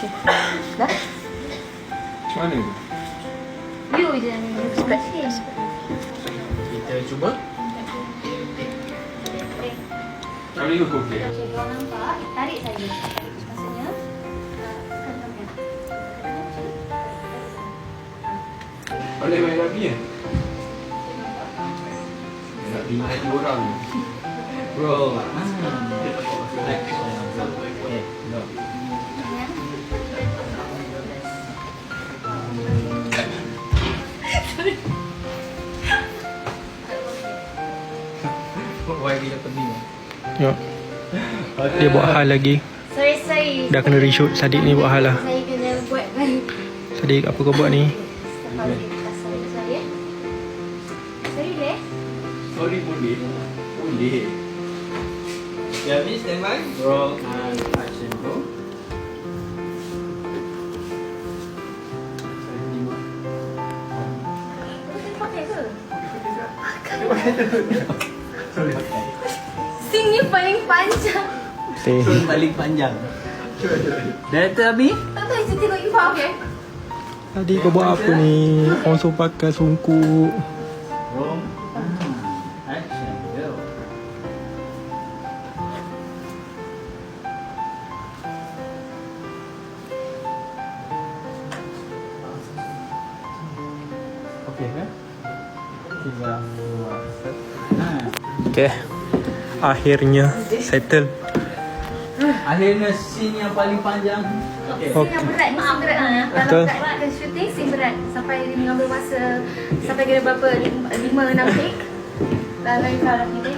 Okay. Dah? Macam mana tu? You je ni. Kita cuba. Kalau you okey. Okay, kau nampak? Tarik saja. Maksudnya, tekan sampai. Boleh main lagi ya? Nak 5 orang. Bro. Action. Okay, go. Why dia pening? Ya. Dia buat hal lagi. Sorry. Dah kena reshoot. Sadiq ni buat hal lah. Saya kena buat balik. Sadiq, apa kau buat ni? Sorry leh. Sorry boleh. Boleh. Okay, habis stand by. Roll and action, bro. Pakai ke? Sorry. Scene ni paling panjang. Scene paling panjang. Director Abi? Tak tahu saya tengok Ifa, okay? Sadiq, kau buat apa ni? Orang suruh pakai sungkup. Roll. Action, go. Okay kan? 3, 2, 1. Okay. Akhirnya settle. Akhirnya scene yang paling panjang. Okay. Scene yang berat ni, scene berat lah. Betul. Kalau kat dan shooting, scene berat. Sampai dia mengambil masa, sampai kena berapa, 5-6 take. Dan lain kalau kita